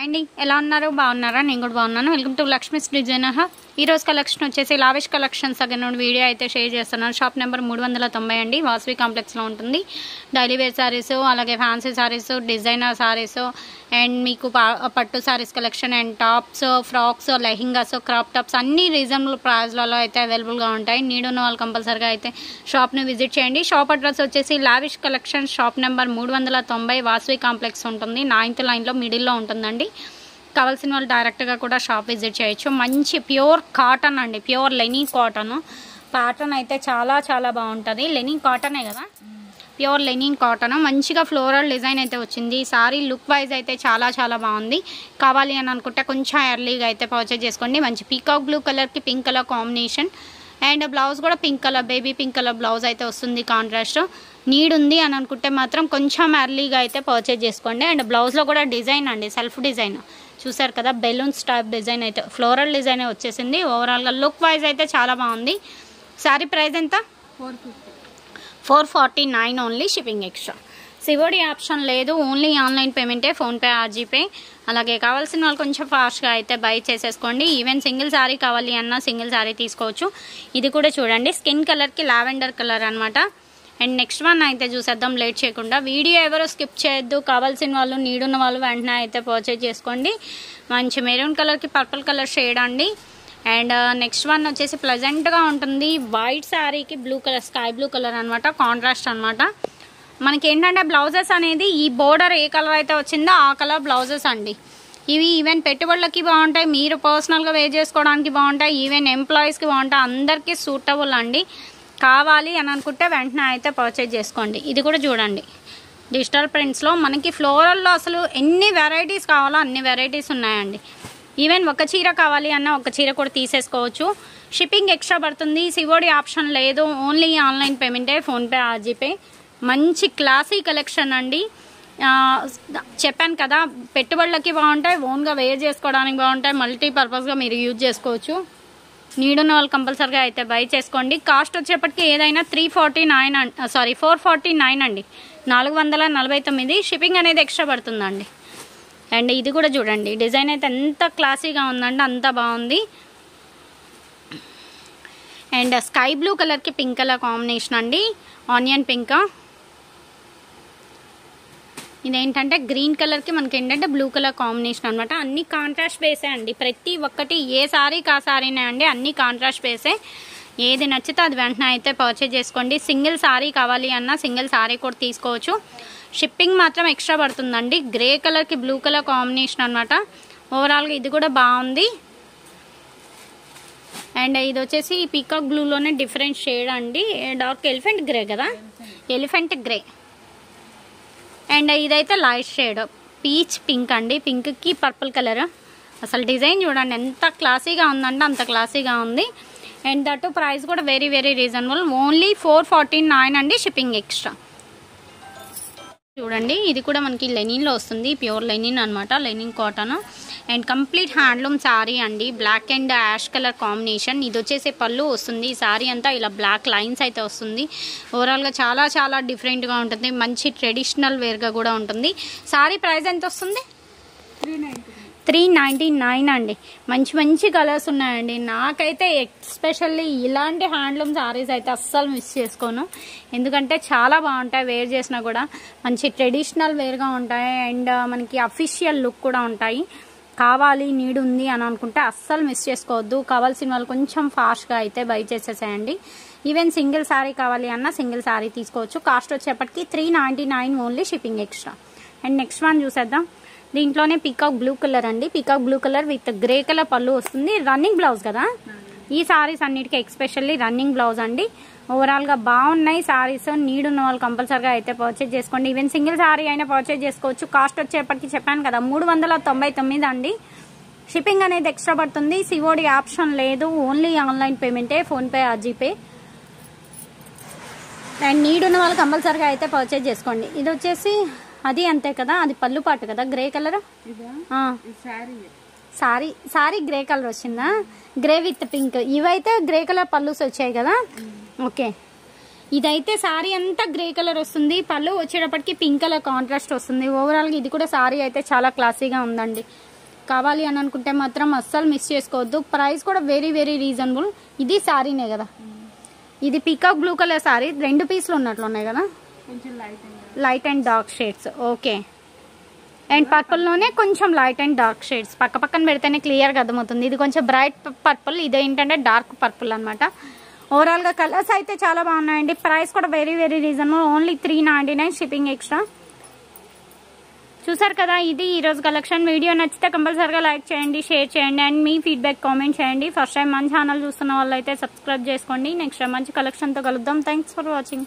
అండి ఎలా ఉన్నారు బాగున్నారా నేను కూడా బాగున్నాను వెల్కమ్ టు లక్ష్మీస్ డిజైనర్ ఈ రోజు కలెక్షన్ వచ్చేసి లావిష్ కలెక్షన్స్ అగైన్ వీడియో అయితే షేర్ చేస్తున్నాను షాప్ నెంబర్ 390 అండి వాసవి కాంప్లెక్స్ లో ఉంటుంది డైలీ వేర్ సారీస్ అలాగే fancy saris designer saris and మీకు పట్టు saris collection and tops frocks lehengas crop tops అన్ని రీజనబుల్ ప్రైస్ లలో అయితే అవైలబుల్ గా ఉంటాయి నీడ్ ఉన్న వాళ్ళు కంపల్సరీగా అయితే షాప్ ని విజిట్ చేయండి షాప్ అడ్రస్ వచ్చేసి lavish collection shop number 390 Vasavi complex ఉంటుంది 9th లైన్ లో మిడిల్ లో ఉంటుందండి కావాల్సిన వాళ్ళు డైరెక్ట్గా కూడా షాప్ విజిట్ చేయొచ్చు మంచి ప్యూర్ కాటన్ అండి ప్యూర్ లెనిన్ కాటన్ ప్యాటర్న్ అయితే చాలా చాలా బాగుంటుంది లెనిన్ కాటనే కదా ప్యూర్ లెనిన్ కాటన్ మంచిగా ఫ్లోరల్ డిజైన్ అయితే వచ్చింది సారీ లుక్ వైజ్ అయితే చాలా చాలా బాగుంది కావాలి అని అనుకుంటే కొంచెం ఎర్లీగా అయితే పర్చేజ్ చేసుకోండి మంచి పీకాక్ బ్లూ కలర్కి pink colour combination and blouse కూడా pink colour baby pink colour blouse అయితే వస్తుంది కాంట్రాస్ట్ నీడ్ ఉంది అని అనుకుంటే మాత్రం కొంచెం ఎర్లీగా అయితే పర్చేజ్ చేసుకోండి అండ్ బ్లౌజ్లో కూడా డిజైన్ అండి సెల్ఫ్ డిజైన్ చూసారు కదా బెలూన్స్ టైప్ డిజైన్ అయితే ఫ్లోరల్ డిజైన్ వచ్చేసింది ఓవరాల్గా లుక్ వైజ్ అయితే చాలా బాగుంది సారీ ప్రైస్ ఎంత 449 only shipping extra COD option లేదు ఓన్లీ ఆన్లైన్ పేమెంటే ఫోన్పే ఆర్జీపే అలాగే కావాల్సిన వాళ్ళు కొంచెం ఫాస్ట్గా అయితే బై చేసేసుకోండి ఈవెన్ సింగిల్ శారీ కావాలి అన్నా సింగిల్ శారీ తీసుకోవచ్చు ఇది కూడా చూడండి స్కిన్ కలర్కి లావెండర్ కలర్ అనమాట అండ్ నెక్స్ట్ వన్ అయితే చూసేద్దాం లేట్ చేయకుండా వీడియో ఎవరో స్కిప్ చేయొద్దు కావాల్సిన వాళ్ళు నీడ్ ఉన్న వాళ్ళు వెంటనే అయితే పర్చేజ్ చేసుకోండి మంచి మెరూన్ కలర్కి పర్పుల్ కలర్ షేడ్ అండి అండ్ నెక్స్ట్ వన్ వచ్చేసి ప్లెజెంట్గా ఉంటుంది వైట్ శారీకి blue colour sky blue colour అనమాట కాంట్రాస్ట్ అనమాట మనకి ఏంటంటే బ్లౌజెస్ అనేది ఈ బోర్డర్ ఏ కలర్ అయితే వచ్చిందో ఆ కలర్ బ్లౌజెస్ అండి ఇవి ఈవెన్ పెట్టుబడులకి బాగుంటాయి మీరు పర్సనల్గా వేర్ చేసుకోవడానికి బాగుంటాయి ఈవెన్ ఎంప్లాయీస్కి బాగుంటాయి అందరికీ సూటబుల్ అండి కావాలి అని అనుకుంటే వెంటనే అయితే పర్చేజ్ చేసుకోండి ఇది కూడా చూడండి డిజిటల్ ప్రింట్స్లో మనకి ఫ్లోరల్లో అసలు ఎన్ని వెరైటీస్ కావాలో అన్ని వెరైటీస్ ఉన్నాయండి ఈవెన్ ఒక చీర కావాలి అన్న ఒక చీర కూడా తీసేసుకోవచ్చు షిప్పింగ్ ఎక్స్ట్రా పడుతుంది సివోడి ఆప్షన్ లేదు ఓన్లీ ఆన్లైన్ పేమెంటే ఫోన్పే ఆర్జీపే మంచి క్లాసీ కలెక్షన్ అండి చెప్పాను కదా పెట్టుబడులకి బాగుంటాయి ఓన్గా వేర్ చేసుకోవడానికి బాగుంటాయి మల్టీపర్పస్గా మీరు యూజ్ చేసుకోవచ్చు నీడ్ ఉన్న వాళ్ళు కంపల్సరీగా అయితే బై చేసుకోండి కాస్ట్ వచ్చేప్పటికి ఏదైనా 449 అండి 449 షిప్పింగ్ అనేది ఎక్స్ట్రా పడుతుందండి అండ్ ఇది కూడా చూడండి డిజైన్ అయితే ఎంత క్లాసీగా ఉందండి అంత బాగుంది అండ్ స్కై బ్లూ కలర్కి పింక్ కలర్ కాంబినేషన్ అండి ఆనియన్ పింక్ ఇదేంటంటే గ్రీన్ కలర్కి మనకి ఏంటంటే బ్లూ కలర్ కాంబినేషన్ అనమాట అన్ని కాంట్రాస్ట్ బేసే అండి ప్రతి ఒక్కటి ఏ సారీకి ఆ సారీనే అండి అన్ని కాంట్రాస్ట్ బేసే ఏది నచ్చితే అది వెంటనే అయితే పర్చేజ్ చేసుకోండి సింగిల్ సారీ కావాలి అన్నా సింగిల్ సారీ కూడా తీసుకోవచ్చు షిప్పింగ్ మాత్రం ఎక్స్ట్రా పడుతుందండి గ్రే కలర్కి బ్లూ కలర్ కాంబినేషన్ అనమాట ఓవరాల్గా ఇది కూడా బాగుంది అండ్ ఇది వచ్చేసి పీకాక్ బ్లూలోనే డిఫరెంట్ షేడ్ అండి డార్క్ ఎలిఫెంట్ గ్రే కదా ఎలిఫెంట్ గ్రే అండ్ ఇదైతే లైట్ షేడ్ పీచ్ పింక్ అండి పింక్కి పర్పుల్ కలర్ అసలు డిజైన్ చూడండి ఎంత క్లాసీగా ఉందంటే అంత క్లాసీగా ఉంది అండ్ దట్ ప్రైస్ కూడా వెరీ వెరీ రీజనబుల్ ఓన్లీ 449 అండి షిప్పింగ్ ఎక్స్ట్రా చూడండి ఇది కూడా మనకి లెనిన్లో వస్తుంది ప్యూర్ లెనిన్ అనమాట linen cotton and complete handloom sari అండి black and ash colour combination ఇది వచ్చేసి పళ్ళు వస్తుంది ఈ శారీ అంతా ఇలా బ్లాక్ లైన్స్ అయితే వస్తుంది ఓవరాల్గా చాలా చాలా డిఫరెంట్గా ఉంటుంది మంచి ట్రెడిషనల్ వేర్గా కూడా ఉంటుంది శారీ ప్రైస్ ఎంత వస్తుంది 399 అండి మంచి మంచి కలర్స్ ఉన్నాయండి నాకైతే ఎస్పెషల్లీ ఇలాంటి హ్యాండ్లూమ్ శారీస్ అయితే అస్సలు మిస్ చేసుకోను ఎందుకంటే చాలా బాగుంటాయి వేర్ చేసినా కూడా మంచి ట్రెడిషనల్ వేర్గా ఉంటాయి అండ్ మనకి అఫీషియల్ లుక్ కూడా ఉంటాయి కావాలి నీడ్ ఉంది అని అనుకుంటే అస్సలు మిస్ చేసుకోవద్దు కావాల్సిన వాళ్ళు కొంచెం ఫాస్ట్గా అయితే బై చేసేసేయండి ఈవెన్ సింగిల్ శారీ కావాలి అన్నా సింగిల్ శారీ తీసుకోవచ్చు కాస్ట్ వచ్చేప్పటికి 399 only shipping extra and next one చూసేద్దాం దీంట్లోనే పీకాక్ బ్లూ కలర్ అండి peacock blue colour with grey colour పళ్ళు వస్తుంది రన్నింగ్ బ్లౌజ్ కదా ఈ సారీస్ అన్నిటికీ ఎక్స్పెషల్లీ రన్నింగ్ బ్లౌజ్ అండి ఓవరాల్గా బాగున్నాయి సారీస్ నీడ్ ఉన్న వాళ్ళు కంపల్సరీగా అయితే పర్చేజ్ చేసుకోండి ఈవెన్ సింగిల్ సారీ అయినా పర్చేజ్ చేసుకోవచ్చు కాస్ట్ వచ్చేప్పటికి చెప్పాను కదా 399 అండి షిప్పింగ్ అనేది ఎక్స్ట్రా పడుతుంది సివోడి ఆప్షన్ లేదు ఓన్లీ ఆన్లైన్ పేమెంటే ఫోన్పే ఆర్జీపే అండ్ నీడ్ ఉన్న వాళ్ళు కంపల్సరీగా అయితే పర్చేజ్ చేసుకోండి ఇది వచ్చేసి అది అంతే కదా అది పళ్ళు పాటు కదా grey colour sorry grey colour వచ్చిందా గ్రే విత్ పింక్ ఇవైతే గ్రే కలర్ పళ్ళుస్ వచ్చాయి కదా ఓకే ఇదైతే సారీ అంతా గ్రే కలర్ వస్తుంది పళ్ళు వచ్చేటప్పటికి పింక్ కలర్ కాంట్రాస్ట్ వస్తుంది ఓవరాల్గా ఇది కూడా సారీ అయితే చాలా క్లాసీగా ఉందండి కావాలి అని అనుకుంటే మాత్రం అస్సలు మిస్ చేసుకోవద్దు. ప్రైస్ కూడా వెరీ వెరీ రీజనబుల్. ఇది శారీనే కదా, ఇది పీకాక్ బ్లూ కలర్ శారీ, 2 పీసులు ఉన్నట్లు ఉన్నాయి కదా, light and dark shades. Okay, and పర్పుల్లోనే కొంచెం లైట్ అండ్ డార్క్ షేడ్స్ పక్క పక్కన పెడితేనే క్లియర్గా అర్థమవుతుంది. ఇది కొంచెం బ్రైట్ పర్పుల్, ఇదేంటంటే డార్క్ పర్పుల్ అనమాట. ఓవరాల్గా కలర్స్ అయితే చాలా బాగున్నాయండి. ప్రైస్ కూడా very very reasonable, only 399 shipping extra. చూసారు కదా, ఇది ఈరోజు కలెక్షన్. వీడియో నచ్చితే కంపల్సరీగా లైక్ చేయండి, షేర్ చేయండి అండ్ మీ ఫీడ్బ్యాక్ కామెంట్ చేయండి. ఫస్ట్ టైం మన ఛానల్ చూస్తున్న వాళ్ళు అయితే సబ్స్క్రైబ్ చేసుకోండి. నెక్స్ట్ మంచి కలెక్షన్తో కలుద్దాం. Thanks for watching.